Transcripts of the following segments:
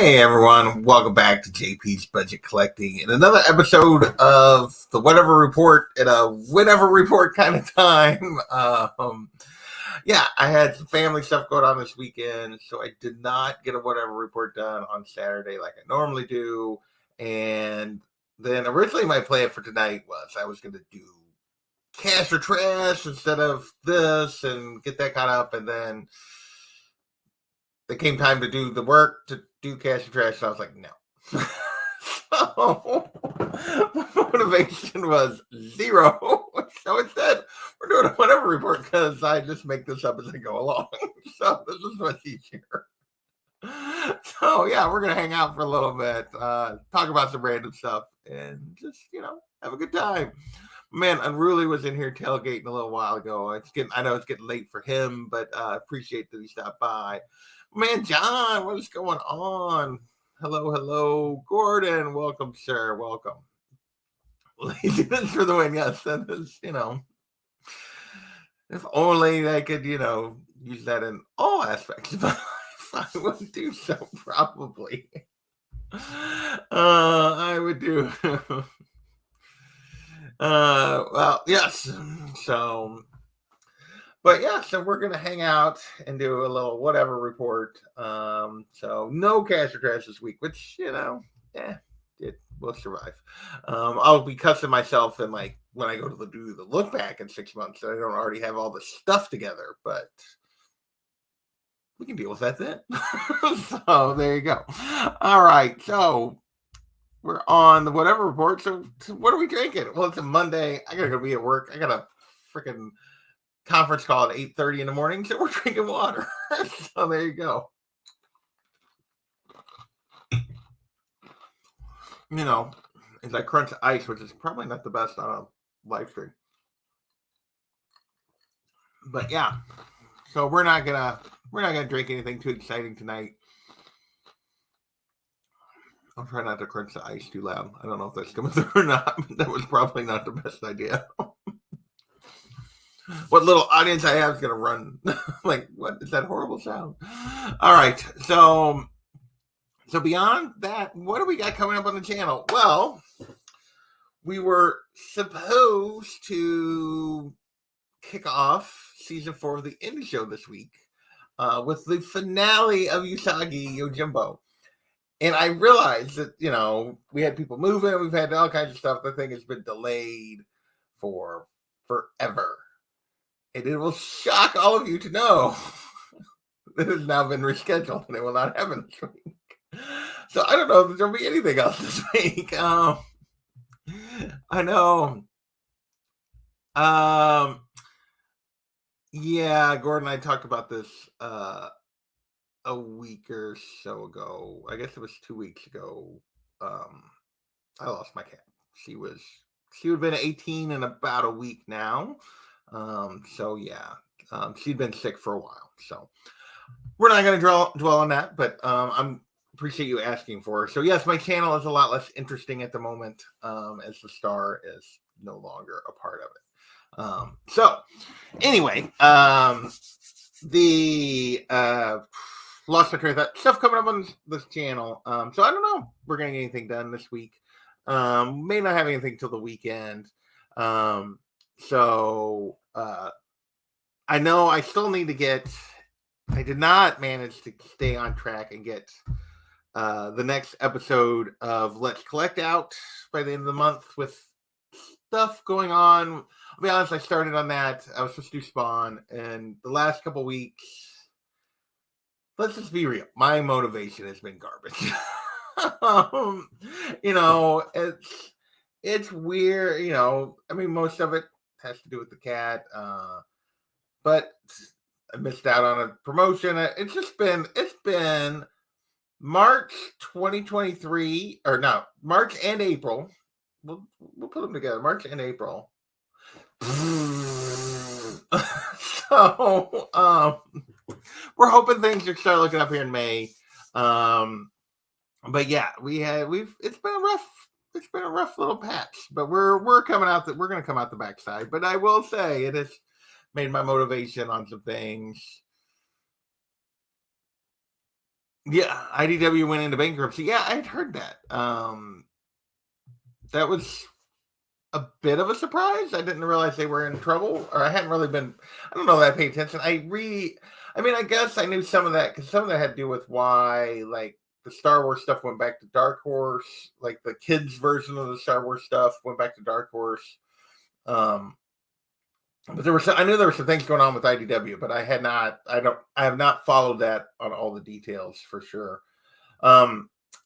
Hey everyone, welcome back to JP's Budget Collecting and another episode of the Whatever Report in a whatever report kind of time. I had some family stuff going on this weekend, so I did not get a Whatever Report done on Saturday like I normally do. And then originally my plan for tonight was I was going to do cash or trash instead of this and get that caught up, and then it came time to do the work to do cash and trash, and I was like, no. So motivation was zero. So instead, we're doing a whatever report because I just make this up as I go along. So this is much easier. So yeah, we're gonna hang out for a little bit, talk about some random stuff, and just have a good time. Man, Unruly was in here tailgating a little while ago. I know it's getting late for him, but appreciate that he stopped by. Man, John, what is going on? Hello, Gordon. Welcome, sir. Welcome. Laziness for the win. Yes, that is, if only I could, use that in all aspects of my life, I would do so, probably. I would do. Well, yes. So we're gonna hang out and do a little whatever report. So no cash or trash this week, which it will survive. I'll be cussing myself and like when I go to do the look back in 6 months, so I don't already have all the stuff together, but we can deal with that then. So there you go. All right, so we're on the whatever report. So what are we drinking? Well, it's a Monday. I gotta go be at work. I got a freaking conference call at 8:30 in the morning, so we're drinking water. So there you go. As I crunch ice, which is probably not the best on a live stream. But yeah, so we're not gonna drink anything too exciting tonight. I'll try not to crunch the ice too loud. I don't know if that's coming through or not, but that was probably not the best idea. What little audience I have is going to run. Like, what is that horrible sound? All right. So beyond that, what do we got coming up on the channel? Well, we were supposed to kick off season 4 of the Indie Show this week with the finale of Usagi Yojimbo. And I realized that, we had people moving. We've had all kinds of stuff. The thing has been delayed for forever. And it will shock all of you to know that it has now been rescheduled and it will not happen this week. So I don't know if there'll be anything else this week. I know. Yeah, Gordon and I talked about this a week or so ago. I guess it was 2 weeks ago. I lost my cat. She would have been 18 in about a week now. She'd been sick for a while, so we're not going to dwell on that, but I appreciate you asking for her. So yes, my channel is a lot less interesting at the moment as the star is no longer a part of it. So anyway, the lost my train of thought. Stuff coming up on this channel. So I don't know. We're going to get anything done this week. May not have anything till the weekend. I know I still need to I did not manage to stay on track and get the next episode of Let's Collect out by the end of the month with stuff going on. I'll be honest, I started on that. I was supposed to do Spawn, and the last couple weeks, let's just be real, my motivation has been garbage. It's weird, most of it has to do with the cat, but I missed out on a promotion. It's been March 2023, or no, March and April. We'll put them together, March and April. So we're hoping things are start looking up here in May. But yeah, it's been a rough little patch, but we're coming out we're going to come out the backside. But I will say it has made my motivation on some things Yeah, IDW went into bankruptcy. Yeah, I had heard that. That was a bit of a surprise. I didn't realize they were in trouble, or I hadn't really been. I don't know that I paid attention. I mean, I guess I knew some of that because some of that had to do with why, like, the Star Wars stuff went back to Dark Horse, like the kids' version of the Star Wars stuff went back to Dark Horse. Um, but I knew there were some things going on with IDW, but I have not followed that on all the details for sure.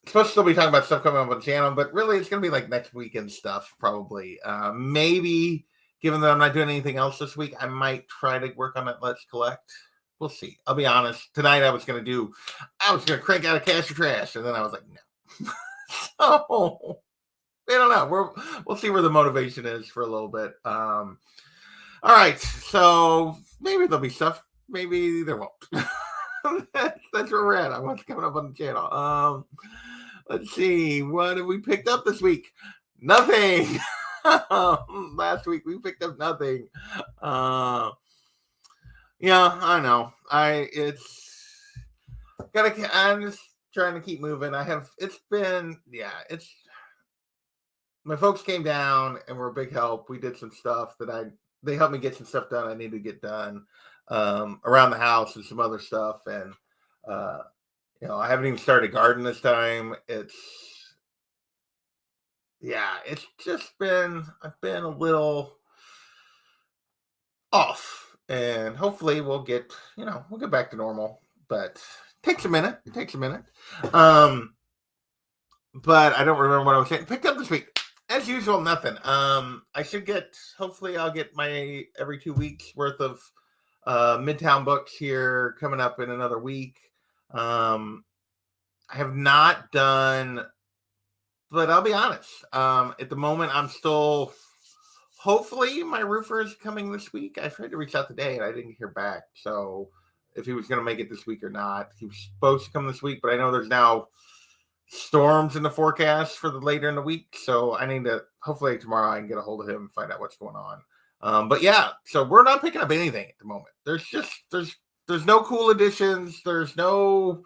Supposed to still be talking about stuff coming up on the channel, but really it's going to be like next weekend stuff, probably. Maybe, given that I'm not doing anything else this week, I might try to work on that Let's Collect. We'll see. I'll be honest. Tonight I was going to crank out a Cash or Trash, and then I was like, no. So, I don't know. We'll see where the motivation is for a little bit. All right. So, maybe there'll be stuff. Maybe there won't. That's where we're at on what's coming up on the channel. Let's see, what have we picked up this week? Nothing. Last week we picked up nothing. Yeah, I know. I'm just trying to keep moving. My folks came down and were a big help. We did some stuff they helped me get some stuff done I needed to get done around the house and some other stuff. And, I haven't even started a garden this time. It's just I've been a little off, and hopefully we'll get back to normal, but it takes a minute. But I don't remember what I was saying. Picked up this week. As usual, nothing. Hopefully I'll get my every 2 weeks worth of Midtown books here coming up in another week. I have not done, but I'll be honest. At the moment, I'm still. Hopefully, my roofer is coming this week. I tried to reach out today and I didn't hear back. So, if he was going to make it this week or not, he was supposed to come this week, but I know there's now storms in the forecast for the later in the week. So, I need to. Hopefully, tomorrow I can get a hold of him and find out what's going on. But yeah, so we're not picking up anything at the moment. There's no cool additions. There's not a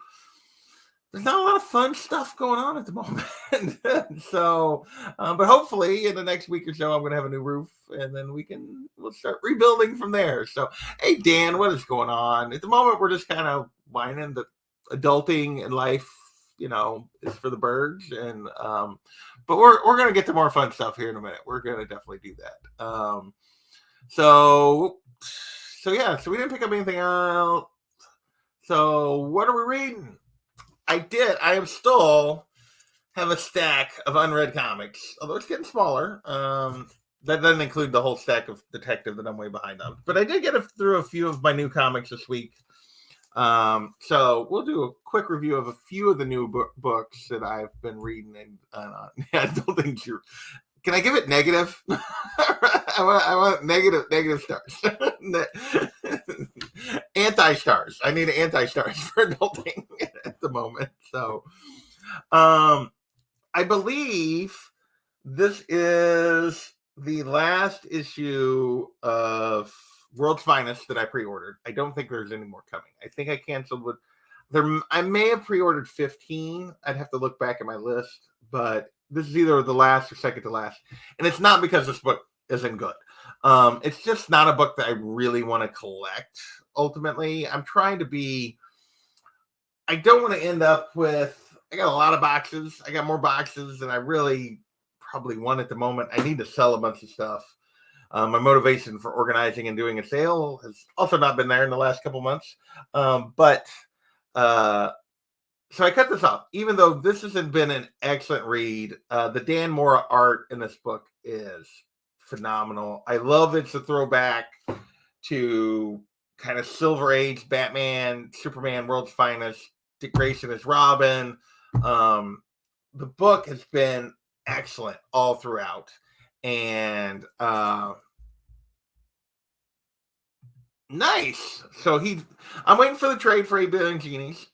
lot of fun stuff going on at the moment. So, but hopefully in the next week or so, I'm going to have a new roof, and then we'll start rebuilding from there. So, hey, Dan, what is going on? At the moment, we're just kind of whining that adulting and life, is for the birds. And, but we're going to get to more fun stuff here in a minute. We're going to definitely do that. So yeah, so we didn't pick up anything else. So what are we reading? I am still have a stack of unread comics, although it's getting smaller. That doesn't include the whole stack of Detective that I'm way behind on. But I did get through a few of my new comics this week. So we'll do a quick review of a few of the new books that I've been reading. And I don't think you're. Can I give it negative? I want negative stars. Anti-stars. I need anti-stars for adulting at the moment. So, I believe this is the last issue of World's Finest that I pre-ordered. I don't think there's any more coming. I think I canceled with I may have pre-ordered 15. I'd have to look back at my list, but this is either the last or second to last. And it's not because this book isn't good. It's just not a book that I really want to collect. Ultimately, I don't want to end up with, I got a lot of boxes. I got more boxes than I really probably want at the moment. I need to sell a bunch of stuff. My motivation for organizing and doing a sale has also not been there in the last couple months. So I cut this off, even though this hasn't been an excellent read. The Dan Mora art in this book is phenomenal. I love it's a throwback to kind of Silver Age Batman, Superman, World's Finest, Dick Grayson as Robin. The book has been excellent all throughout. And nice. So I'm waiting for the trade for 8 Billion Genies.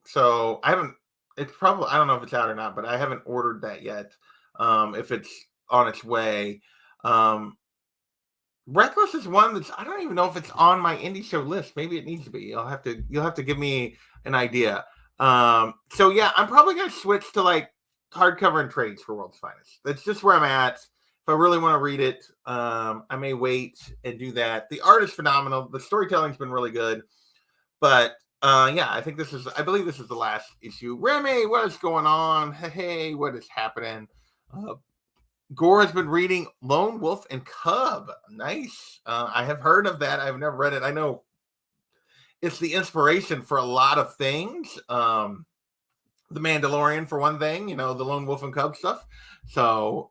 So I don't know if it's out or not, but I haven't ordered that yet. If it's on its way. Reckless is one I don't even know if it's on my indie show list. Maybe it needs to be. You'll have to give me an idea. So yeah, I'm probably gonna switch to like hardcover and trades for World's Finest. That's just where I'm at. If I really want to read it, I may wait and do that. The art is phenomenal. The storytelling's been really good. But yeah, I believe this is the last issue. Remy, what is going on? Hey, what is happening? Gore has been reading Lone Wolf and Cub. Nice. I have heard of that. I've never read it. I know it's the inspiration for a lot of things. The Mandalorian, for one thing, the Lone Wolf and Cub stuff. So,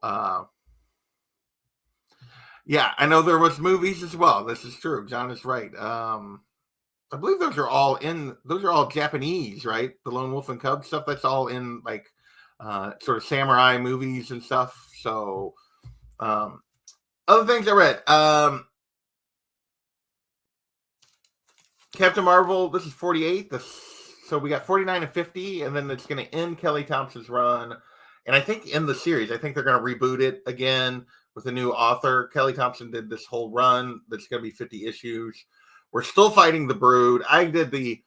yeah, I know there was movies as well. This is true. John is right. I believe those are all Japanese, right? The Lone Wolf and Cub stuff, that's all in like sort of samurai movies and stuff. So other things I read. Captain Marvel, this is 48. So we got 49 and 50, and then it's going to end Kelly Thompson's run. And I think in the series, I think they're going to reboot it again with a new author. Kelly Thompson did this whole run that's going to be 50 issues. We're still fighting the Brood. I did the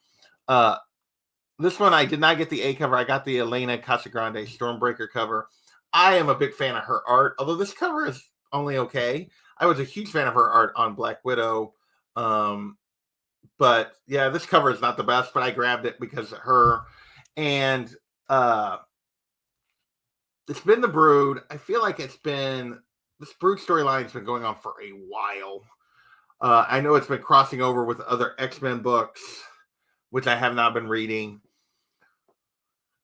this one. I did not get the A cover. I got the Elena Casagrande Stormbreaker cover. I am a big fan of her art, although this cover is only okay. I was a huge fan of her art on Black Widow. But yeah, this cover is not the best, but I grabbed it because of her. And it's been the Brood. I feel like this Brood storyline has been going on for a while. I know it's been crossing over with other X-Men books, which I have not been reading.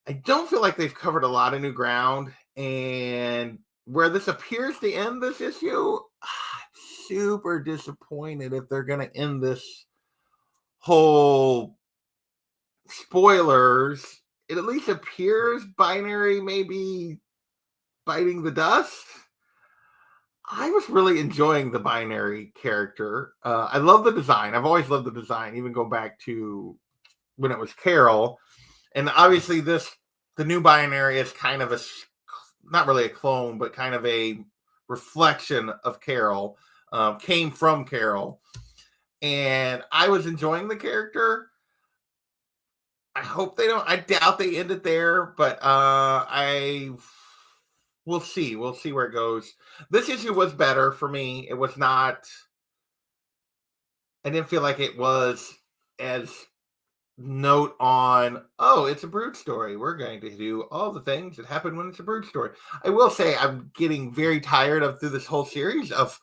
I don't feel like they've covered a lot of new ground. And where this appears to end this issue, I'm super disappointed if they're going to end this whole spoilers. It at least appears Binary may be biting the dust. I was really enjoying the Binary character. I love the design. I've always loved the design, even go back to when it was Carol. And obviously the new Binary is kind of not really a clone, but kind of a reflection of Carol, came from Carol. And I was enjoying the character. I hope they don't. I doubt they end it there, but we'll see. We'll see where it goes. This issue was better for me. It was not. I didn't feel like it was as note on, oh, it's a Brood story. We're going to do all the things that happen when it's a Brood story. I will say I'm getting very tired of, through this whole series, of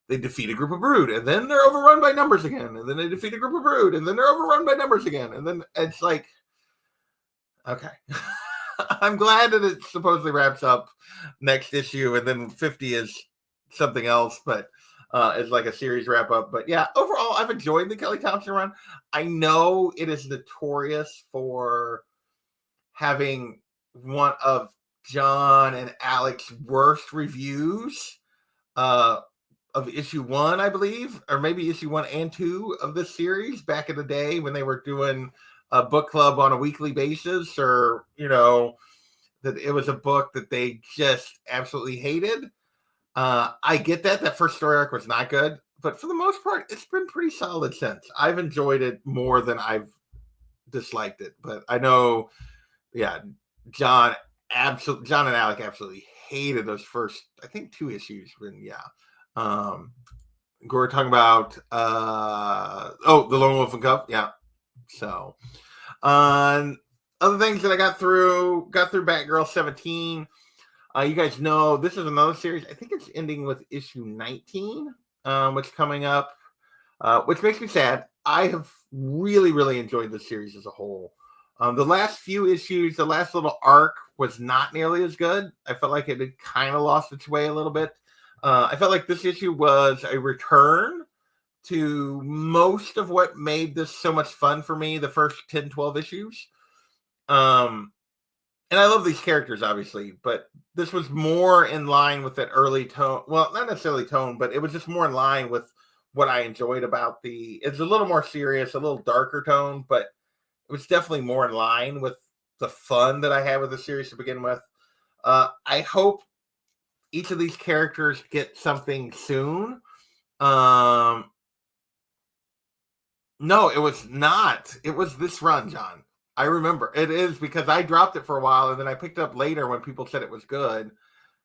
they defeat a group of Brood, and then they're overrun by numbers again, and then they defeat a group of Brood, and then they're overrun by numbers again, and then it's like, okay. I'm glad that it supposedly wraps up next issue, and then 50 is something else, but it's like a series wrap up. But yeah, overall, I've enjoyed the Kelly Thompson run. I know it is notorious for having one of John and Alex's worst reviews of issue 1, I believe, or maybe issue 1 and 2 of this series back in the day when they were doing a book club on a weekly basis, or, that it was a book that they just absolutely hated. I get that first story arc was not good, but for the most part, it's been pretty solid since. I've enjoyed it more than I've disliked it, but I know, yeah, John and Alec absolutely hated those first, I think, 2 issues. We're talking about the Lone Wolf and Cub, yeah. So, other things that I got through Batgirl 17. You guys know this is another series. I think it's ending with issue 19, which is coming up, which makes me sad. I have really, really enjoyed this series as a whole. The last few issues, the last little arc was not nearly as good. I felt like it had kind of lost its way a little bit. I felt like this issue was a return to most of what made this so much fun for me the first 10, 12 issues. And I love these characters, obviously, but this was more in line with that early tone. Well, not necessarily tone, but it was just more in line with what I enjoyed about it's a little more serious, a little darker tone, but it was definitely more in line with the fun that I had with the series to begin with. I hope each of these characters get something soon. No, it was not. It was this run, John. I remember. It is because I dropped it for a while and then I picked it up later when people said it was good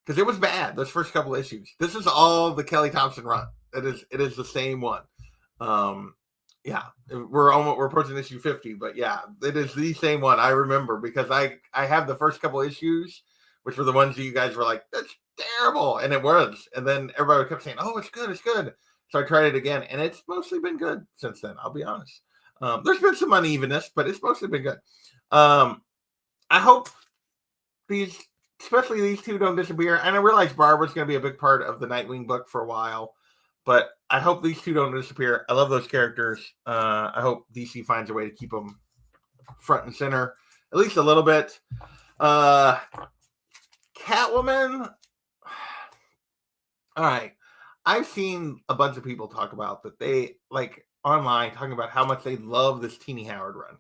because it was bad. Those first couple issues. This is all the Kelly Thompson run. It is the same one. Yeah, we're approaching issue 50, but yeah, it is the same one. I remember because I have the first couple issues, which were the ones that you guys were like, that's terrible, and it was. And then everybody kept saying, oh, it's good, it's good. So I tried it again, and it's mostly been good since then. I'll be honest. There's been some unevenness, but it's mostly been good. I hope these, especially these two, don't disappear. And I realize Barbara's going to be a big part of the Nightwing book for a while, but I hope these two don't disappear. I love those characters. I hope DC finds a way to keep them front and center, at least a little bit. Catwoman. All right. I've seen a bunch of people talk about that they like online talking about how much they love this Teeny Howard run.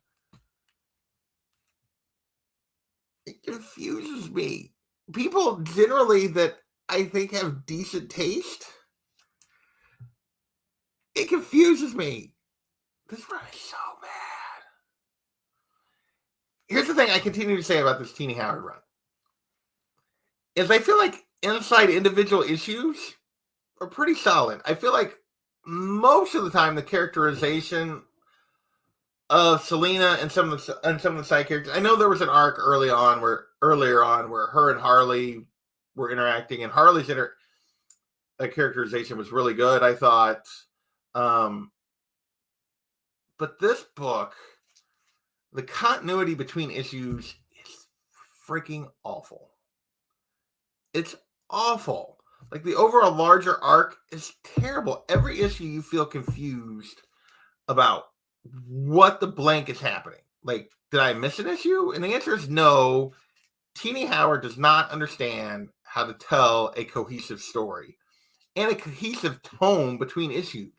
It confuses me. People generally that I think have decent taste, it confuses me. This run is so bad. Here's the thing I continue to say about this Teeny Howard run. Is I feel like inside individual issues are pretty solid. I feel like most of the time the characterization of Selena and some of the side characters. I know there was an arc earlier on where her and Harley were interacting, and Harley's characterization was really good, I thought. But this book, the continuity between issues is freaking awful. It's awful. Like the overall larger arc is terrible. Every issue you feel confused about what the blank is happening. Like, did I miss an issue? And the answer is no. Teeny Howard does not understand how to tell a cohesive story and a cohesive tone between issues.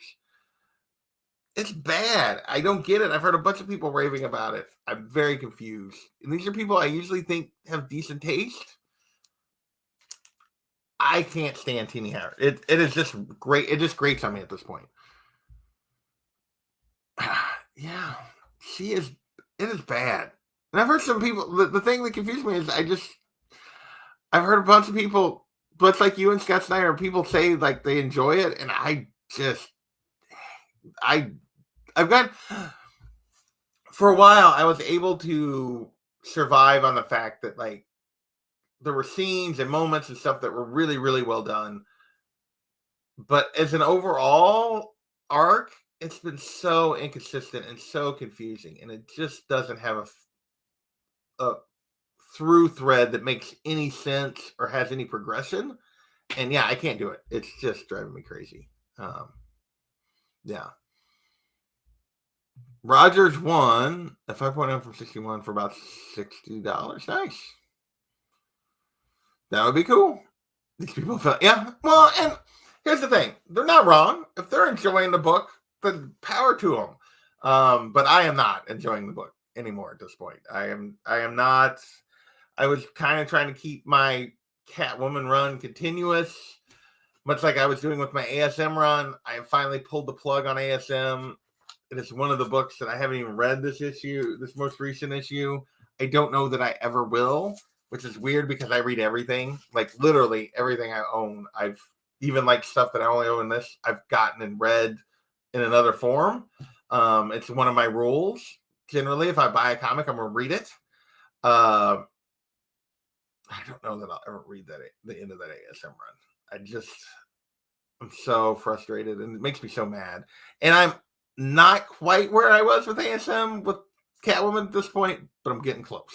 It's bad. I don't get it. I've heard a bunch of people raving about it. I'm very confused. And these are people I usually think have decent taste. I can't stand Teeny Howard. It is just great. It just grates on me at this point. Yeah, she is. It is bad. And I've heard some people. The thing that confused me is I've heard a bunch of people, but like you and Scott Snyder, people say like they enjoy it, and I've got, for a while I was able to survive on the fact that like there were scenes and moments and stuff that were really, really well done. But as an overall arc, it's been so inconsistent and so confusing, and it just doesn't have a through thread that makes any sense or has any progression. And yeah, I can't do it. It's just driving me crazy. Yeah. Rogers won a 5.0 from 61 for about $60. Nice. That would be cool. These people felt, yeah. Well, and here's the thing. They're not wrong. If they're enjoying the book, then power to them. But I am not enjoying the book anymore at this point. I am not. I was kind of trying to keep my Catwoman run continuous, much like I was doing with my ASM run. I finally pulled the plug on ASM. It is one of the books that I haven't even read this most recent issue. I don't know that I ever will, which is weird because I read everything, like literally everything I own. I've even like stuff that I only own in this, I've gotten and read in another form. It's one of my rules. Generally, if I buy a comic, I'm going to read it. I don't know that I'll ever read the end of that ASM run. I'm so frustrated and it makes me so mad. And I'm not quite where I was with ASM with Catwoman at this point, but I'm getting close.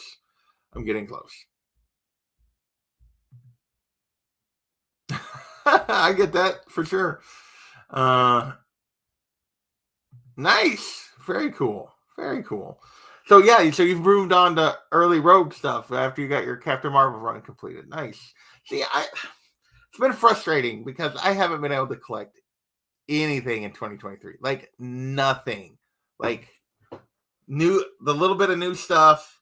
I get that for sure. Nice. Very cool. So yeah, so you've moved on to early Rogue stuff after you got your Captain Marvel run completed. Nice. See, it's been frustrating because I haven't been able to collect anything in 2023. Like nothing. Like the little bit of new stuff.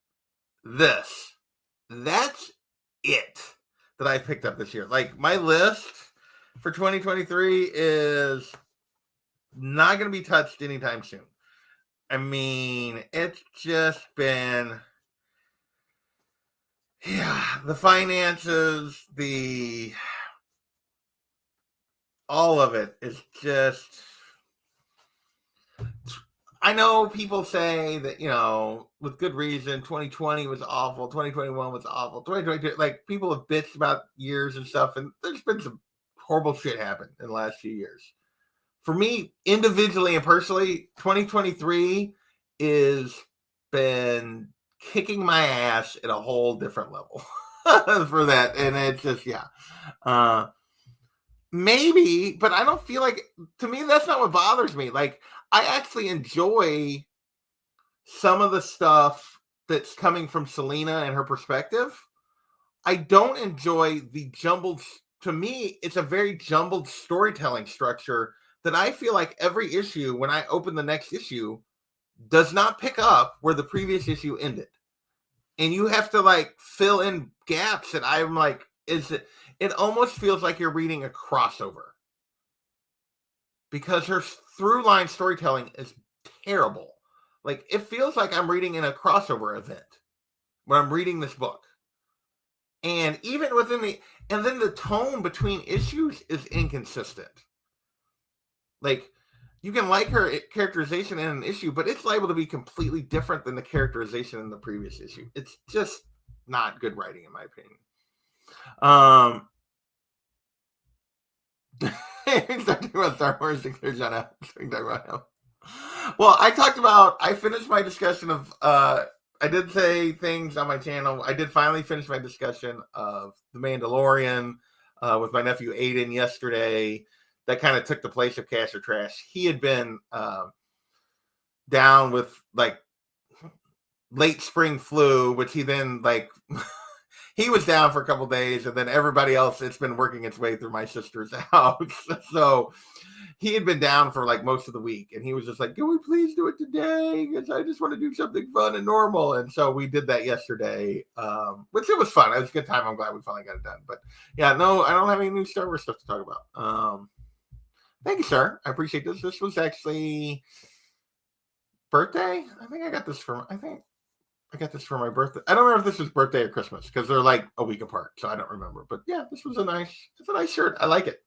That's it that I picked up this year. Like my list for 2023 is not going to be touched anytime soon. I mean, it's just been, the finances, all of it is just, I know people say that, with good reason, 2020 was awful, 2021 was awful, 2022, like people have bitched about years and stuff, and there's been some horrible shit happen in the last few years. For me, individually and personally, 2023 is been kicking my ass at a whole different level for that. And it's just, Uh, maybe, but I don't feel like, to me, that's not what bothers me. Like, I actually enjoy some of the stuff that's coming from Selena and her perspective. I don't enjoy the jumbled, to me, it's a very jumbled storytelling structure that I feel like every issue, when I open the next issue, does not pick up where the previous issue ended. And you have to like fill in gaps that I'm like, it almost feels like you're reading a crossover because her through line storytelling is terrible. Like it feels like I'm reading in a crossover event when I'm reading this book. And even and then the tone between issues is inconsistent. Like you can like her characterization in an issue, but it's liable to be completely different than the characterization in the previous issue. It's just not good writing, in my opinion. He's talking about Star Wars. Well, I finished my discussion of, I did say things on my channel. I did finally finish my discussion of The Mandalorian with my nephew Aiden yesterday. That kind of took the place of Cash or Trash. He had been down with like late spring flu, which he then like he was down for a couple days, and then everybody else, it's been working its way through my sister's house. So he had been down for like most of the week, and he was just like, can we please do it today? Because I just want to do something fun and normal. And so we did that yesterday, which it was fun. It was a good time. I'm glad we finally got it done. But yeah, no, I don't have any new Star Wars stuff to talk about. Thank you, sir. I appreciate this. This was actually birthday. I think I got this for my birthday. I don't remember if this was birthday or Christmas because they're like a week apart, so I don't remember. But yeah, it's a nice shirt. I like it.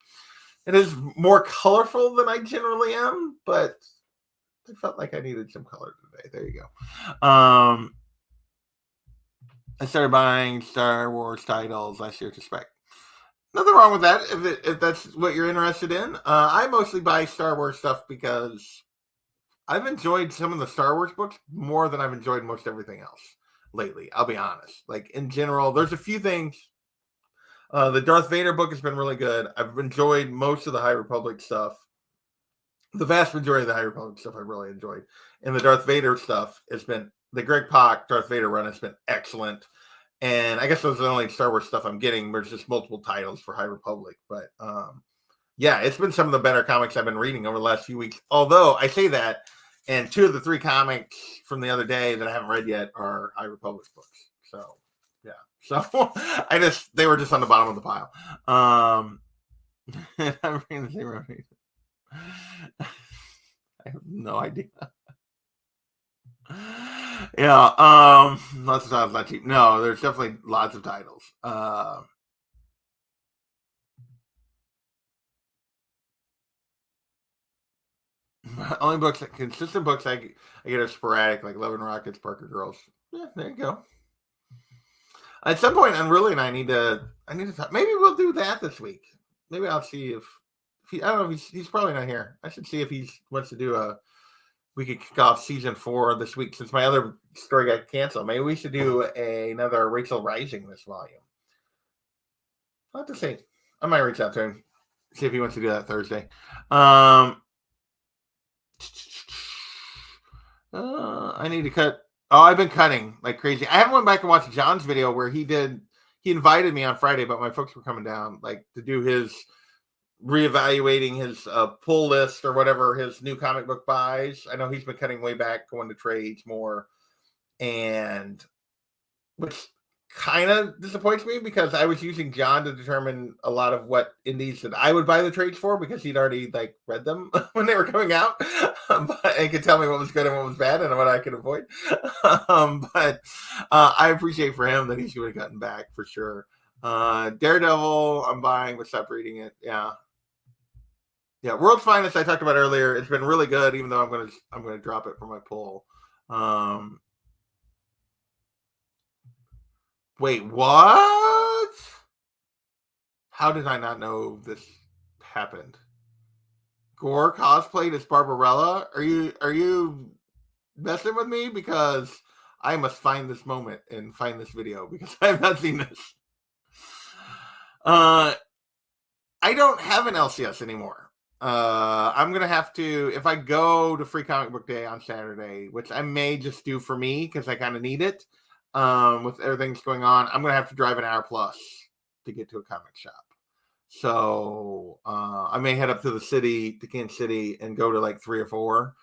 It is more colorful than I generally am, but I felt like I needed some color today. There you go. I started buying Star Wars titles last year to spec. Nothing wrong with that if that's what you're interested in. I mostly buy Star Wars stuff because I've enjoyed some of the Star Wars books more than I've enjoyed most everything else lately. I'll be honest. Like in general, there's a few things. The Darth Vader book has been really good. I've enjoyed most of the High Republic stuff. The vast majority of the High Republic stuff I've really enjoyed. And the Darth Vader stuff has been, the Greg Pak Darth Vader run has been excellent. And I guess those are the only Star Wars stuff I'm getting. There's just multiple titles for High Republic. But yeah, it's been some of the better comics I've been reading over the last few weeks. Although I say that, and 2 of the 3 comics from the other day that I haven't read yet are High Republic books. So yeah. So they were just on the bottom of the pile. I'm reading the same. I have no idea. Yeah, lots of titles not cheap. No, there's definitely lots of titles. Only books, consistent books I get are sporadic, like Love and Rockets, Parker Girls. Yeah, there you go. At some point, Unruly and I need to talk. Maybe we'll do that this week. Maybe I'll see if he, I don't know if he's probably not here. I should see if he wants to do we could kick off season 4 this week since my other story got canceled. Maybe we should do another Rachel Rising this volume. I'll have to see. I might reach out to him, see if he wants to do that Thursday. I need to cut. Oh, I've been cutting like crazy. I haven't went back and watched John's video where he invited me on Friday, but my folks were coming down like to do his reevaluating his pull list or whatever, his new comic book buys. I know he's been cutting way back, going to trades more, and which kind of disappoints me because I was using John to determine a lot of what indies that I would buy the trades for because he'd already like read them when they were coming out, and could tell me what was good and what was bad and what I could avoid. But I appreciate for him that he should have gotten back for sure. Daredevil, I'm buying, but stop reading it. Yeah. World's Finest I talked about earlier. It's been really good, even though I'm gonna drop it from my poll. Wait, what? How did I not know this happened? Gore cosplayed as Barbarella? Are you messing with me? Because I must find this moment and find this video because I have not seen this. I don't have an LCS anymore. I'm gonna have to, if I go to Free Comic Book Day on Saturday, which I may just do for me because I kind of need it. With everything that's going on, I'm gonna have to drive an hour plus to get to a comic shop. So I may head up to the city, to Kansas City, and go to like 3 or 4.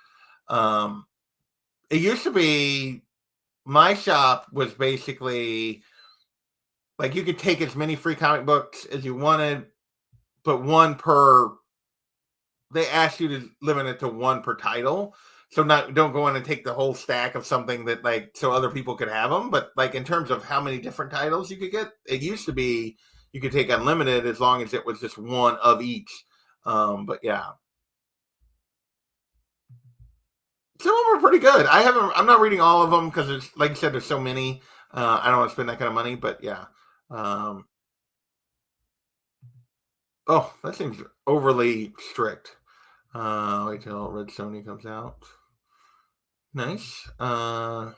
It used to be my shop was basically like you could take as many free comic books as you wanted, but one per. They asked you to limit it to one per title. So don't go in and take the whole stack of something that like so other people could have them. But like in terms of how many different titles you could get, it used to be you could take unlimited as long as it was just one of each. But yeah, some of them are pretty good. I'm not reading all of them because there's like I said, there's so many. I don't want to spend that kind of money, but yeah. Oh, that seems overly strict. Wait till Red Sony comes out. Nice. Yeah.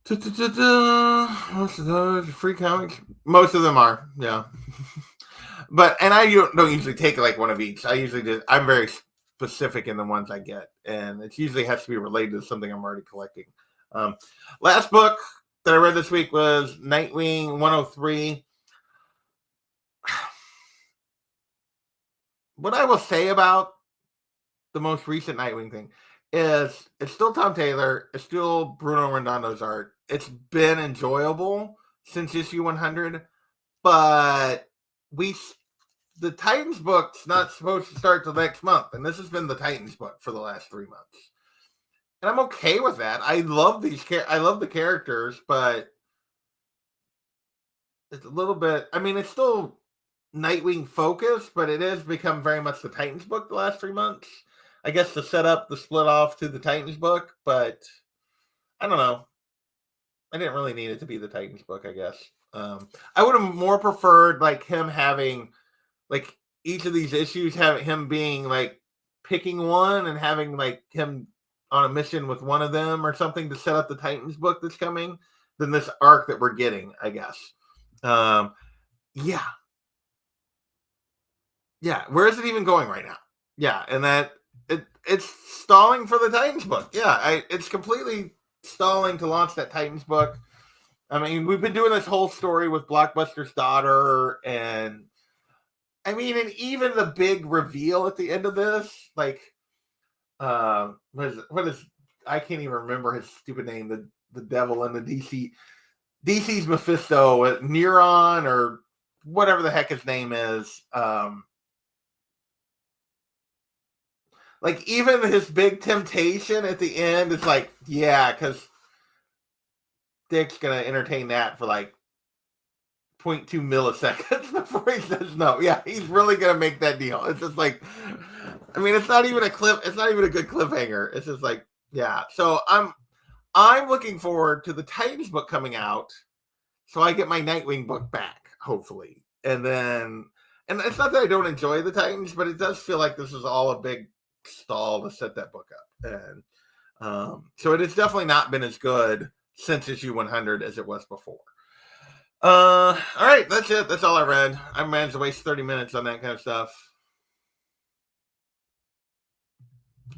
Most of those free comics. Most of them are, yeah. But and I don't usually take like one of each. I'm very specific in the ones I get, and it usually has to be related to something I'm already collecting. Last book that I read this week was Nightwing 103. What I will say about the most recent Nightwing thing is it's still Tom Taylor, it's still Bruno Redondo's art. It's been enjoyable since issue 100, but the Titans book's not supposed to start till next month, and this has been the Titans book for the last 3 months. And I'm okay with that. I love the characters, but it's a little bit, I mean, it's still Nightwing focused, but it has become very much the Titans book the last 3 months. I guess to set up the split off to the Titans book, but I don't know. I didn't really need it to be the Titans book, I guess. I would have more preferred like him having like each of these issues have him being like picking one and having like him on a mission with one of them or something to set up the Titans book that's coming than this arc that we're getting, I guess. Yeah. Yeah. Where is it even going right now? Yeah. And that it's stalling for the Titans book. Yeah. It's completely stalling to launch that Titans book. I mean, we've been doing this whole story with Blockbuster's daughter, and I mean, and even the big reveal at the end of this, like, what is I can't even remember his stupid name, the devil in the DC's Mephisto, Neuron or whatever the heck his name is. Like even his big temptation at the end is like, yeah, because Dick's gonna entertain that for like 0.2 milliseconds before he says no. Yeah, he's really gonna make that deal. It's just like, I mean, it's not even a clip. It's not even a good cliffhanger. It's just like, yeah. So I'm looking forward to the Titans book coming out, so I get my Nightwing book back, hopefully. And it's not that I don't enjoy the Titans, but it does feel like this is all a big stall to set that book up. And so it has definitely not been as good since issue 100 as it was before. All right, that's it. That's all I read. I managed to waste 30 minutes on that kind of stuff.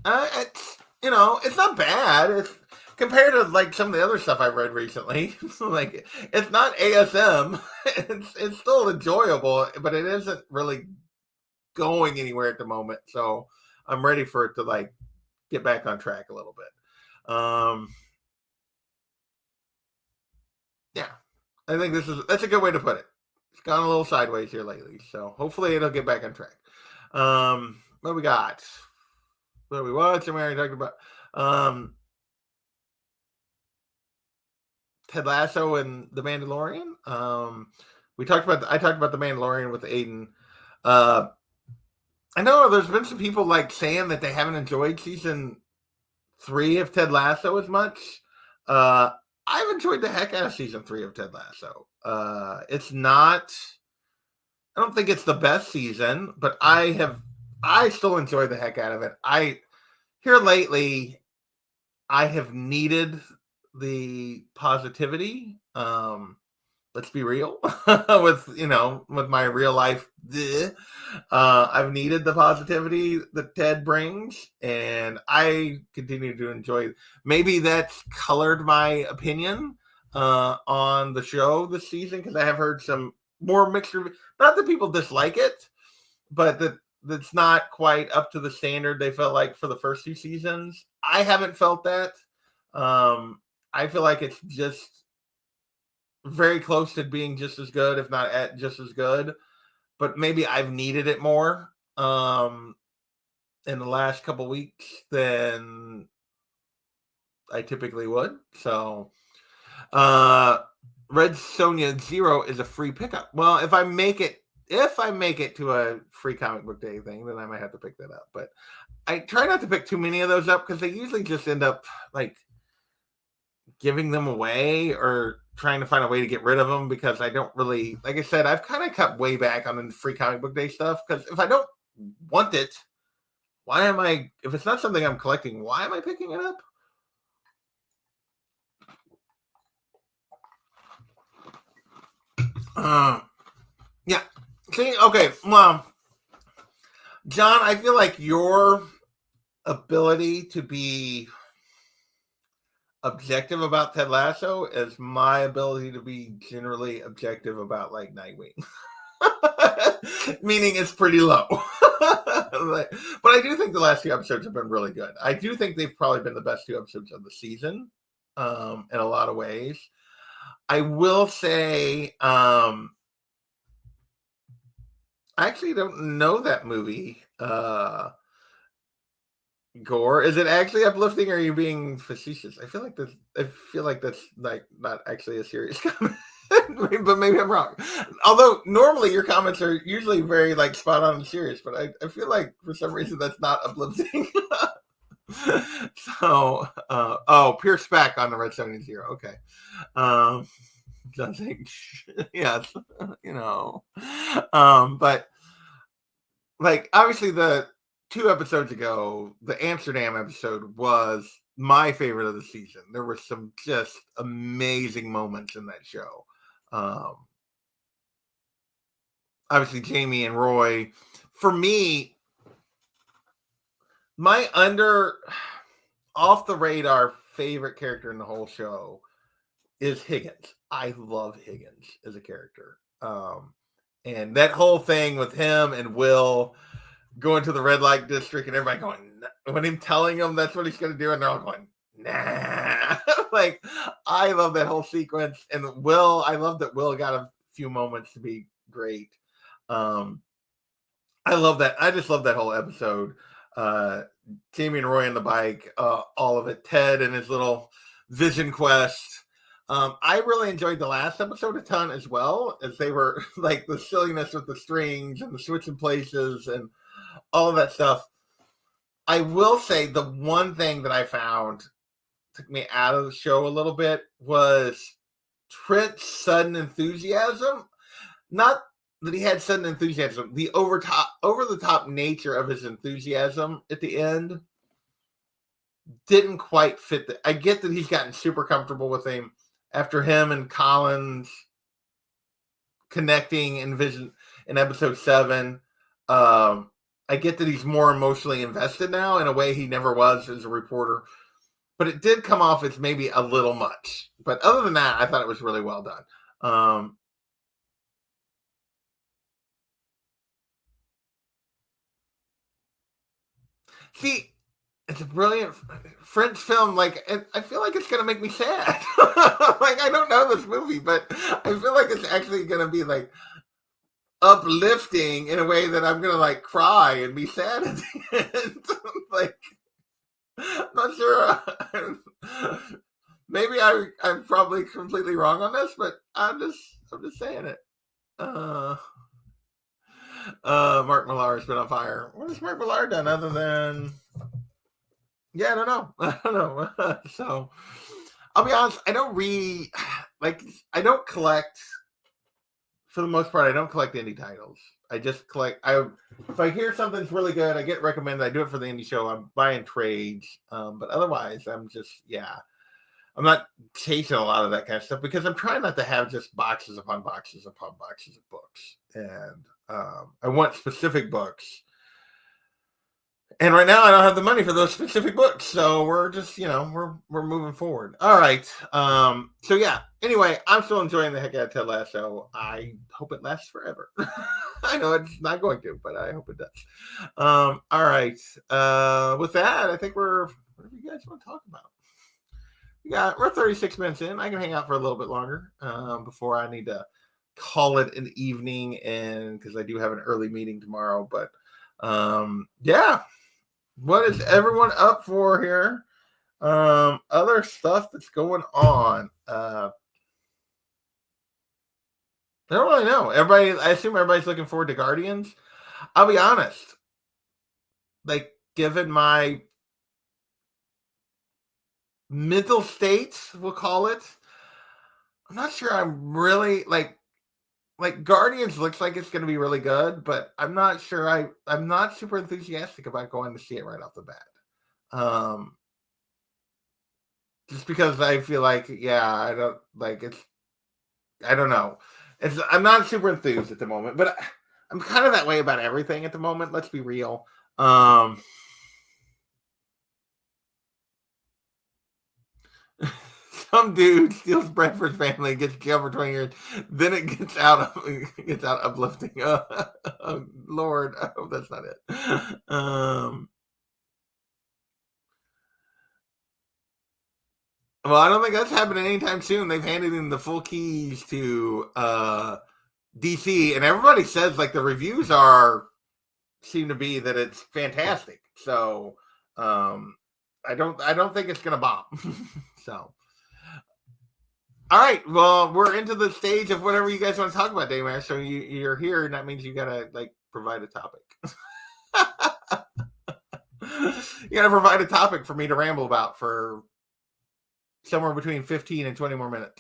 It's not bad. It's compared to like some of the other stuff I've read recently. Like it's not ASM. It's still enjoyable, but it isn't really going anywhere at the moment. So I'm ready for it to like get back on track a little bit. Yeah, I think that's a good way to put it. It's gone a little sideways here lately, so hopefully it'll get back on track. What we got? What we watched? And we already talked about Ted Lasso and The Mandalorian. I talked about The Mandalorian with Aiden. Uh, I know there's been some people like saying that they haven't enjoyed season 3 of Ted Lasso as much. Uh, I've enjoyed the heck out of season 3 of Ted Lasso. It's not. I don't think it's the best season, but I still enjoy the heck out of it. I here lately I have needed the positivity. Let's be real with my real life. I've needed the positivity that Ted brings, and I continue to enjoy. Maybe that's colored my opinion on the show this season because I have heard some more mixed. Not that people dislike it, but that's not quite up to the standard they felt like for the first 2 seasons. I haven't felt that. I feel like it's just very close to being just as good, if not at just as good. But maybe I've needed it more in the last couple weeks than I typically would. So, Red Sonja Zero is a free pickup. Well, if I make it to a free comic book day thing, then I might have to pick that up. But I try not to pick too many of those up because they usually just end up like giving them away or trying to find a way to get rid of them because I don't really, like I said, I've kind of cut way back on the free comic book day stuff because if I don't want it, why am I, if it's not something I'm collecting, why am I picking it up? Yeah. See, okay, well, John, I feel like your ability to be objective about Ted Lasso is my ability to be generally objective about like Nightwing. Meaning it's pretty low. But I do think the last 2 episodes have been really good. I do think they've probably been the best 2 episodes of the season in a lot of ways. I will say, I actually don't know that movie. Gore, is it actually uplifting or are you being facetious? I feel like that's like not actually a serious comment. But maybe I'm wrong. Although normally your comments are usually very like spot on and serious, but I feel like for some reason that's not uplifting. So pure spec on the Red 70. Okay. Something yes, but like obviously the 2 episodes ago, the Amsterdam episode was my favorite of the season. There were some just amazing moments in that show. Obviously, Jamie and Roy. For me, my off the radar favorite character in the whole show is Higgins. I love Higgins as a character. And that whole thing with him and Will going to the red light district and everybody going, when him telling them that's what he's going to do, and they're all going, nah. Like, I love that whole sequence. And I love that Will got a few moments to be great. I love that. I just love that whole episode. Jamie and Roy on the bike, all of it. Ted and his little vision quest. I really enjoyed the last episode a ton as well, as they were like the silliness with the strings and the switching places and all of that stuff. I will say the one thing that I found took me out of the show a little bit was Trent's sudden enthusiasm. Not that he had sudden enthusiasm, the over the top nature of his enthusiasm at the end didn't quite fit. I get that he's gotten super comfortable with him after him and Collins connecting in episode 7. I get that he's more emotionally invested now in a way he never was as a reporter, but it did come off as maybe a little much. But other than that, I thought it was really well done. See, it's a brilliant French film. Like, I feel like it's gonna make me sad. Like, I don't know this movie, but I feel like it's actually gonna be like uplifting in a way that I'm gonna like cry and be sad at the end. Like, I'm not sure. Maybe I'm probably completely wrong on this, but I'm just saying it. Uh, Mark Millar's been on fire. What has Mark Millar done other than? Yeah, I don't know. I don't know. So, I'll be honest. I don't read like I don't collect for the most part. I don't collect indie titles. I just collect. If I hear something's really good, I get recommended. I do it for the indie show. I'm buying trades, but otherwise, I'm just I'm not chasing a lot of that kind of stuff because I'm trying not to have just boxes upon boxes upon boxes of books, and I want specific books. And right now, I don't have the money for those specific books, so we're just, we're moving forward. All right. So yeah. Anyway, I'm still enjoying the heck out of Ted Lasso. I hope it lasts forever. I know it's not going to, but I hope it does. All right. With that, I think whatever you guys want to talk about. We're 36 minutes in. I can hang out for a little bit longer before I need to call it an evening, and because I do have an early meeting tomorrow. But yeah. What is everyone up for here? Other stuff that's going on. I don't really know. I assume everybody's looking forward to Guardians. I'll be honest. Like, given my mental state, we'll call it, I'm not sure I'm really like Guardians looks like it's going to be really good, but I'm not sure. I'm not super enthusiastic about going to see it right off the bat. Just because I feel like, I don't like it's. I don't know. I'm not super enthused at the moment, but I'm kind of that way about everything at the moment. Let's be real. Some dude steals bread for his family, gets jailed for 20 years, then it gets out uplifting. Oh, Lord, I hope that's not it. Well, I don't think that's happening anytime soon. They've handed in the full keys to DC, and everybody says like the reviews seem to be that it's fantastic. So I don't think it's gonna bomb. So. All right. Well, we're into the stage of whatever you guys want to talk about, Daymare. So you're here, and that means you gotta like provide a topic. You gotta provide a topic for me to ramble about for somewhere between 15 and 20 more minutes.